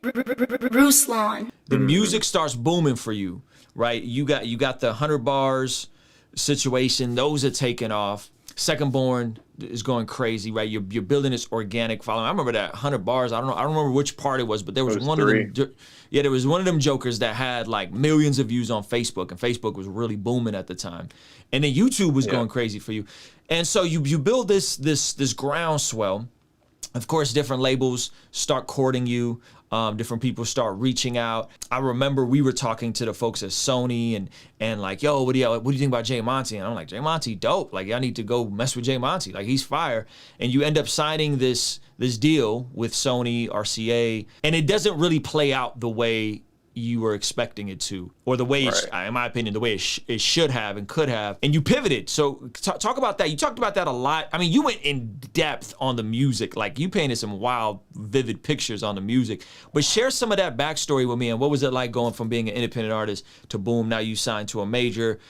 Ruslan. The music starts booming for you, right? You got the 100 bars situation; those are taking off. Second Born is going crazy, right? You're building this organic following. I remember that 100 bars. I don't remember which part it was, but there was one of them. Yeah, there was one of them jokers that had like millions of views on Facebook, and Facebook was really booming at the time. And then YouTube was going crazy for you, and so you build this groundswell. Of course, different labels start courting you. Different people start reaching out. I remember we were talking to the folks at Sony and like, yo, what do you think about Jay Monty? And I'm like, Jay Monty, dope. Like, y'all need to go mess with Jay Monty. Like, he's fire. And you end up signing this deal with Sony RCA, and it doesn't really play out the way you were expecting it to, or the way, in my opinion, the way it should have and could have, and you pivoted. So talk about that. You talked about that a lot. I mean, you went in depth on the music. Like, you painted some wild, vivid pictures on the music. But share some of that backstory with me, and what was it like going from being an independent artist to boom, now you signed to a major,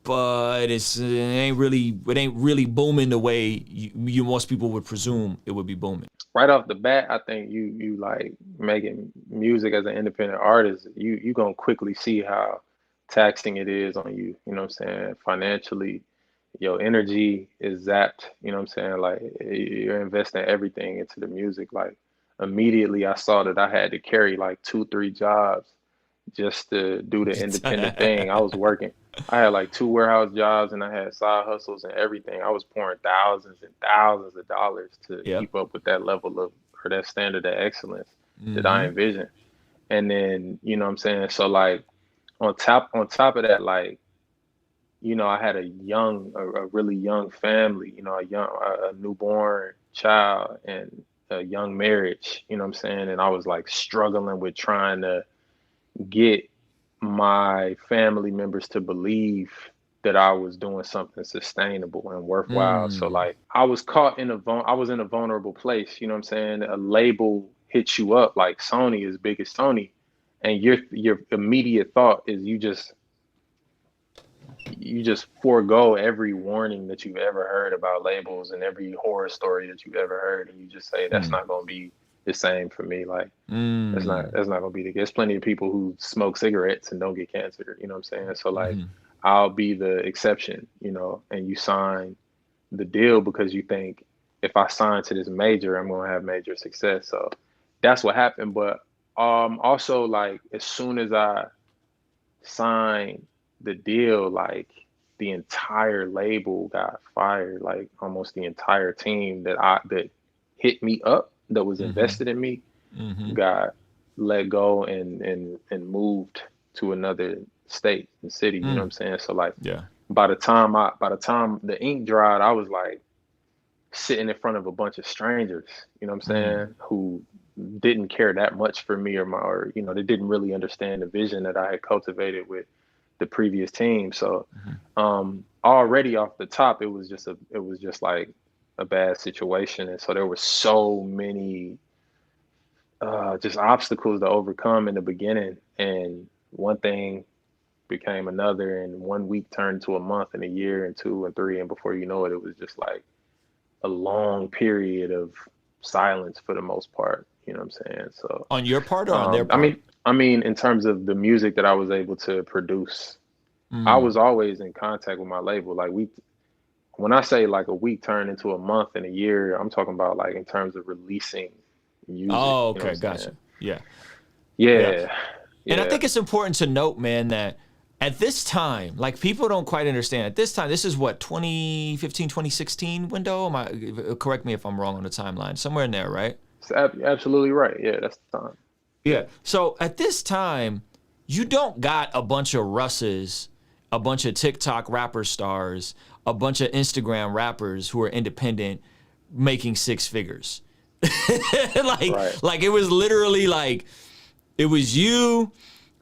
but it ain't really booming the way you most people would presume it would be booming. Right off the bat, I think you like making music as an independent artist, you gonna quickly see how taxing it is on you, you know what I'm saying? Financially, your energy is zapped, you know what I'm saying? Like, you're investing everything into the music. Like, immediately I saw that I had to carry like 2-3 jobs just to do the independent thing. I was working. I had like 2 warehouse jobs, and I had side hustles and everything. I was pouring thousands and thousands of dollars to keep up with that level of, or that standard of excellence that I envisioned. And then, you know what I'm saying? So like on top of that, like, you know, I had a really young family, you know, a newborn child and a young marriage, you know what I'm saying? And I was like struggling with trying to get my family members to believe that I was doing something sustainable and worthwhile. So like, I was caught in I was in a vulnerable place, you know what I'm saying? A label hits you up, like Sony is big as Sony, and your immediate thought is you just forego every warning that you've ever heard about labels and every horror story that you've ever heard, and you just say that's not going to be the same for me. Like, that's not gonna be the case. There's plenty of people who smoke cigarettes and don't get cancer, you know what I'm saying? So like, I'll be the exception, you know, and you sign the deal because you think if I sign to this major, I'm gonna have major success. So that's what happened. But also, like, as soon as I signed the deal, like, the entire label got fired. Like, almost the entire team that hit me up, that was invested in me, got let go and moved to another state and city. You know what I'm saying? So like, by the time the ink dried, I was like sitting in front of a bunch of strangers, you know what I'm saying, who didn't care that much for me or you know, they didn't really understand the vision that I had cultivated with the previous team. So already off the top, it was just like a bad situation. And so there were so many just obstacles to overcome in the beginning, and one thing became another, and 1 week turned to a month and a year and 2 and 3, and before you know it, it was just like a long period of silence for the most part, you know what I'm saying? So on your part or on their part? I mean in terms of the music that I was able to produce, I was always in contact with my label. Like, when I say like a week turned into a month and a year, I'm talking about like in terms of releasing music. Oh, okay, you know gotcha. Yeah. And I think it's important to note, man, that at this time, like, people don't quite understand. At this time, this is what, 2015, 2016 window? Correct me if I'm wrong on the timeline. Somewhere in there, right? Absolutely right. Yeah, that's the time. Yeah. So at this time, you don't got a bunch of Russes, a bunch of TikTok rapper stars, a bunch of Instagram rappers who are independent making 6 figures. Like, it was literally like, it was you,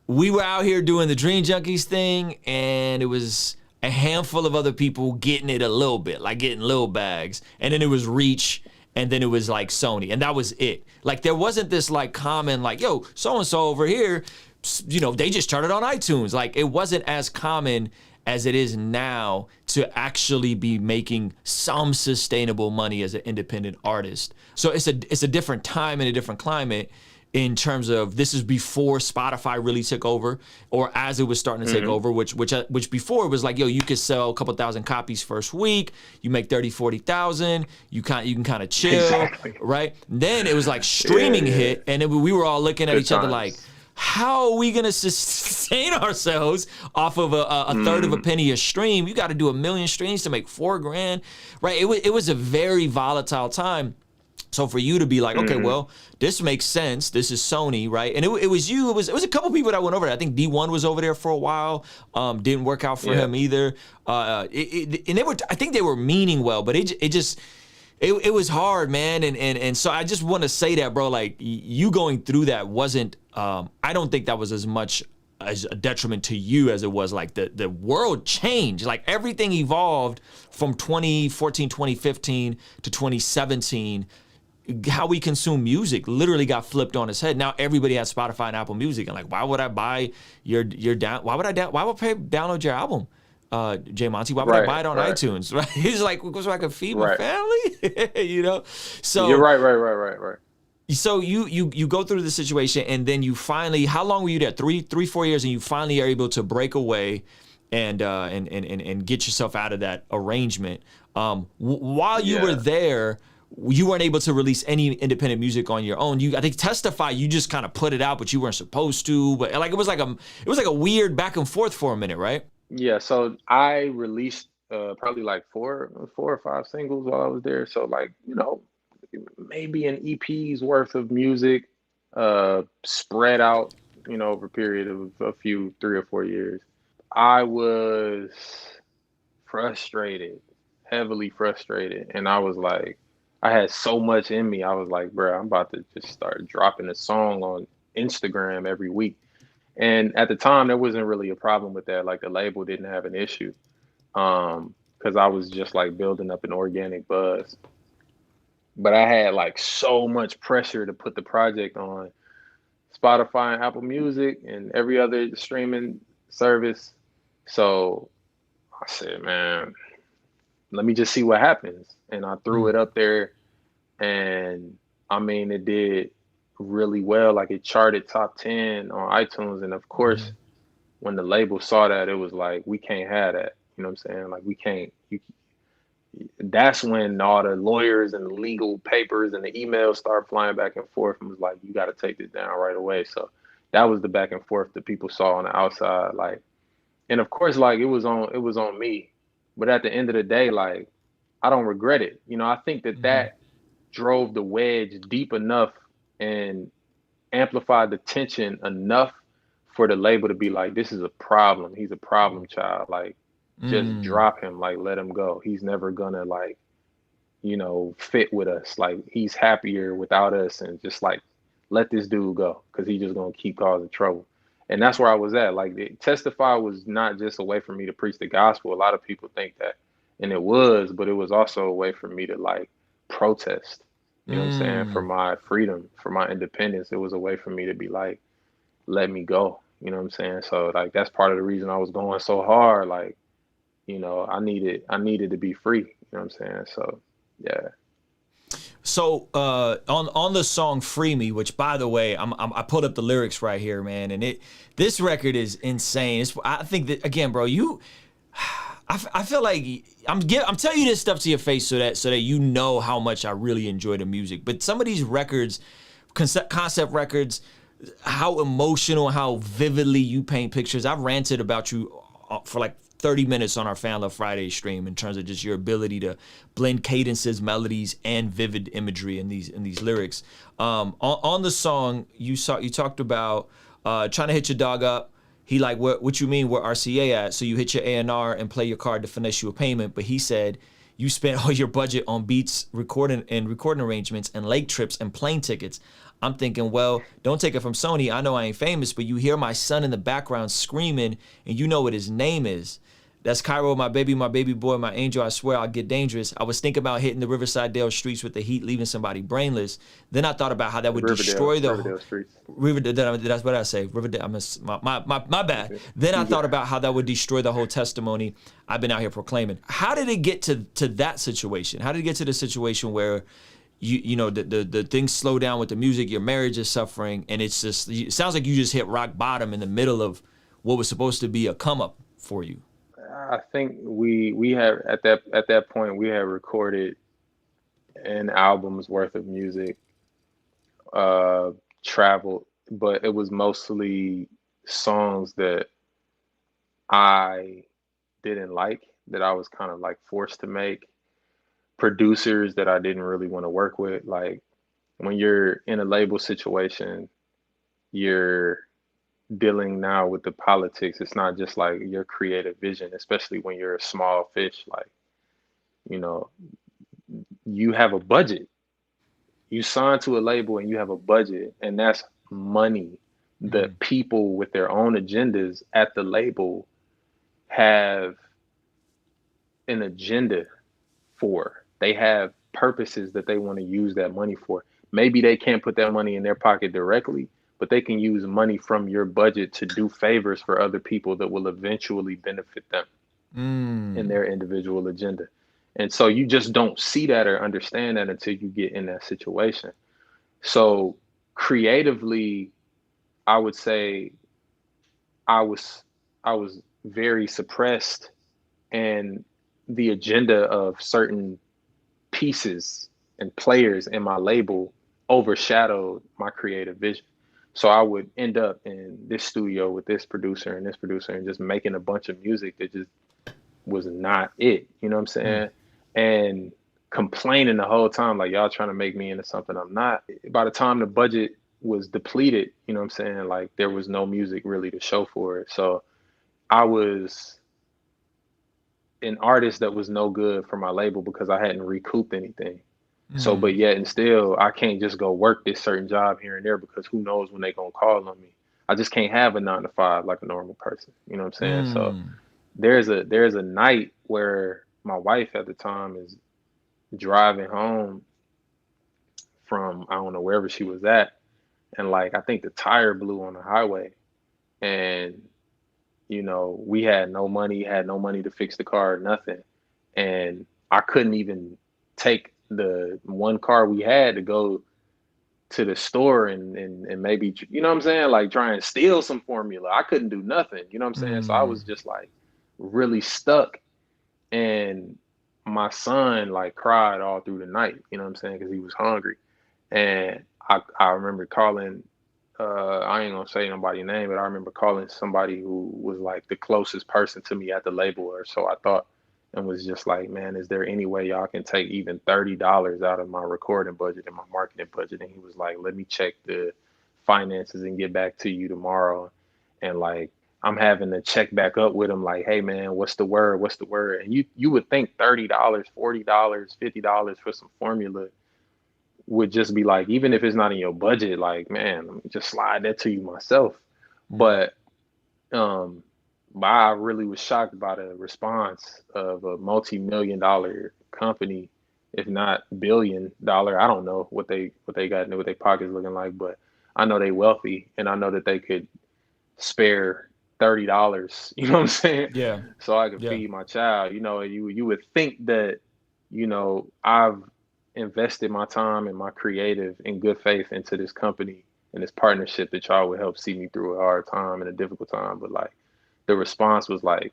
we were out here doing the Dream Junkies thing, and it was a handful of other people getting it a little bit, like getting little bags. And then it was Reach, and then it was like Sony, and that was it. Like, there wasn't this like common, like, yo, so-and-so over here, you know, they just started on iTunes. Like, it wasn't as common as it is now to actually be making some sustainable money as an independent artist. So it's a different time and a different climate. in terms of this is before Spotify really took over, or as it was starting to take over, which before it was like, yo, you could sell a couple thousand copies first week, you make 30, 40,000, you can kind of chill, right? Then it was like streaming hit, and we were all looking at each other like, how are we gonna sustain ourselves off of a third of a penny a stream? You got to do 1 million streams to make $4,000, right? It was a very volatile time. So for you to be like, okay, well, this makes sense. This is Sony, right? And it was you. It was a couple people that went over there. I think D1 was over there for a while. Didn't work out for him either. And they were, I think they were meaning well, but it was hard, man. And so I just want to say that, bro. Like, you going through that wasn't. I don't think that was as much as a detriment to you as it was like the world changed. Like, everything evolved from 2014, 2015 to 2017. How we consume music literally got flipped on its head. Now everybody has Spotify and Apple Music, and like, why would I buy your down? Why would I download your album, Jay Monty? Why would I buy it on iTunes? Right? He's like, so I can feed my family, you know. So you're right. So you go through the situation, and then you finally, how long were you there? 4 years, and you finally are able to break away and get yourself out of that arrangement. While you were there, you weren't able to release any independent music on your own. I think Testify, you just kind of put it out, but you weren't supposed to. But like it was like a weird back and forth for a minute, right? Yeah. So I released probably like four or five singles while I was there. So like, you know, maybe an EP's worth of music spread out, you know, over a period of 3 or 4 years. I was frustrated, heavily frustrated, and I was like, I had so much in me. I was like, bro, I'm about to just start dropping a song on Instagram every week. And at the time, there wasn't really a problem with that. Like, the label didn't have an issue because I was just like building up an organic buzz. But I had like so much pressure to put the project on Spotify and Apple Music and every other streaming service. So I said, man, let me just see what happens. And I threw it up there, and I mean, it did really well. Like, it charted top 10 on iTunes. And of course, when the label saw that, it was like, we can't have that. You know what I'm saying? Like, we can't. That's when all the lawyers and the legal papers and the emails start flying back and forth, and was like, you got to take this down right away. So that was the back and forth that people saw on the outside. Like, and of course, like, it was on me. But at the end of the day, like, I don't regret it. You know, I think that drove the wedge deep enough and amplified the tension enough for the label to be like, this is a problem. He's a problem child. Like, just drop him. Like, let him go. He's never gonna, like, you know, fit with us. Like, he's happier without us, and just like, let this dude go, because he's just gonna keep causing trouble. And that's where I was at. Like, Testify was not just a way for me to preach the gospel. A lot of people think that. And it was, but it was also a way for me to, like, protest, you know what I'm saying, for my freedom, for my independence. It was a way for me to be like, let me go, you know what I'm saying? So, like, that's part of the reason I was going so hard. Like, you know, I needed to be free, you know what I'm saying? So, yeah. So on the song "Free Me," which, by the way, I pulled up the lyrics right here, man, and this record is insane. I think that, again, bro, I feel like I'm telling you this stuff to your face so that you know how much I really enjoy the music. But some of these records, concept records, how emotional, how vividly you paint pictures. I've ranted about you for like 30 minutes on our Fan Love Friday stream in terms of just your ability to blend cadences, melodies, and vivid imagery in these lyrics. On the song, you talked about trying to hit your dog up. He like, what you mean, where RCA at? So you hit your A&R and play your card to finesse you a payment. But he said you spent all your budget on beats, recording arrangements, and lake trips and plane tickets. I'm thinking, well, don't take it from Sony. I know I ain't famous, but you hear my son in the background screaming, and you know what his name is. That's Cairo, my baby boy, my angel. I swear I'll get dangerous. I was thinking about hitting the Riverside Dale streets with the heat, leaving somebody brainless. Then I thought about how that would destroy the Riverdale streets. That's what I say. Riverdale. My bad. Then I thought about how that would destroy the whole testimony I've been out here proclaiming. How did it get to that situation? How did it get to the situation where you know, the things slow down with the music, your marriage is suffering, and it sounds like you just hit rock bottom in the middle of what was supposed to be a come up for you. I think we have at that point we had recorded an album's worth of music, traveled, but it was mostly songs that I didn't like, that I was kind of like forced to make, producers that I didn't really want to work with. Like when you're in a label situation, you're dealing now with the politics. It's not just like your creative vision, especially when you're a small fish. Like, you know, you have a budget. You sign to a label and you have a budget, and that's money that people with their own agendas at the label have an agenda for. They have purposes that they want to use that money for. Maybe they can't put that money in their pocket directly, but they can use money from your budget to do favors for other people that will eventually benefit them in their individual agenda. And so you just don't see that or understand that until you get in that situation. So creatively, I would say I was very suppressed, and the agenda of certain pieces and players in my label overshadowed my creative vision. So I would end up in this studio with this producer and just making a bunch of music that just was not it. You know what I'm saying? And complaining the whole time, like, y'all trying to make me into something I'm not. By the time the budget was depleted, you know what I'm saying? Like, there was no music really to show for it. So I was an artist that was no good for my label because I hadn't recouped anything. So, but yet and still, I can't just go work this certain job here and there because who knows when they gonna call on me. I just can't have a 9 to 5 like a normal person. You know what I'm saying? So there's a night where my wife at the time is driving home from, I don't know, wherever she was at, and like I think the tire blew on the highway, and you know, we had no money to fix the car, nothing. And I couldn't even take the one car we had to go to the store and maybe, you know what I'm saying? Like try and steal some formula. I couldn't do nothing, you know what I'm saying? So I was just like really stuck. And my son like cried all through the night, you know what I'm saying? Because he was hungry. And I remember calling, I ain't gonna say nobody's name, but I remember calling somebody who was like the closest person to me at the label, or so I thought, and was just like, man, is there any way y'all can take even $30 out of my recording budget and my marketing budget? And he was like, let me check the finances and get back to you tomorrow. And like, I'm having to check back up with him like, hey man, what's the word? What's the word? And you would think $30, $40, $50 for some formula would just be like, even if it's not in your budget, like, man, let me just slide that to you myself. But I really was shocked by the response of a multi-million-dollar company, if not billion-dollar. I don't know what they got into what their pockets looking like, but I know they wealthy, and I know that they could spare $30. You know what I'm saying? Yeah. So I could feed my child. You know, you would think that, you know, I've invested my time and my creative in good faith into this company and this partnership that y'all would help see me through a hard time and a difficult time. But like the response was like,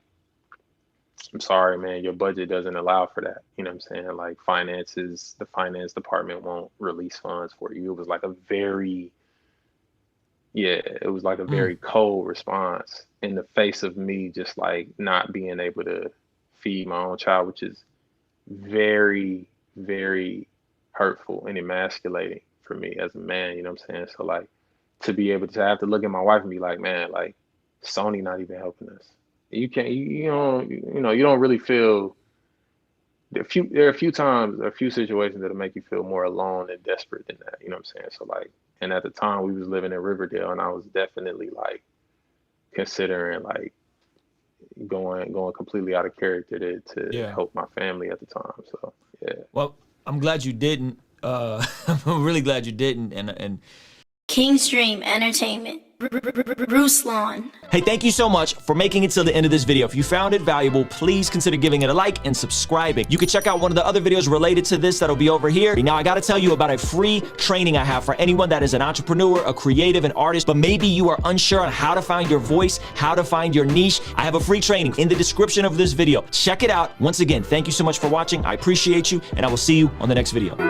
I'm sorry, man, your budget doesn't allow for that. You know what I'm saying? Like the finance department won't release funds for you. It was like a very cold response in the face of me just like not being able to feed my own child, which is very, very hurtful and emasculating for me as a man, you know what I'm saying? So like to be able to have to look at my wife and be like, man, like Sony not even helping us. You can't, you don't really feel, there are a few times, a few situations that'll make you feel more alone and desperate than that, you know what I'm saying? So like, and at the time we was living in Riverdale, and I was definitely like considering like going completely out of character to help my family at the time. So yeah. Well, I'm glad you didn't. I'm really glad you didn't. And Kingstream Entertainment. Ruslan. Hey, thank you so much for making it till the end of this video. If you found it valuable, please consider giving it a like and subscribing. You can check out one of the other videos related to this that'll be over here. Now, I gotta tell you about a free training I have for anyone that is an entrepreneur, a creative, an artist, but maybe you are unsure on how to find your voice, how to find your niche. I have a free training in the description of this video. Check it out. Once again, thank you so much for watching. I appreciate you, and I will see you on the next video.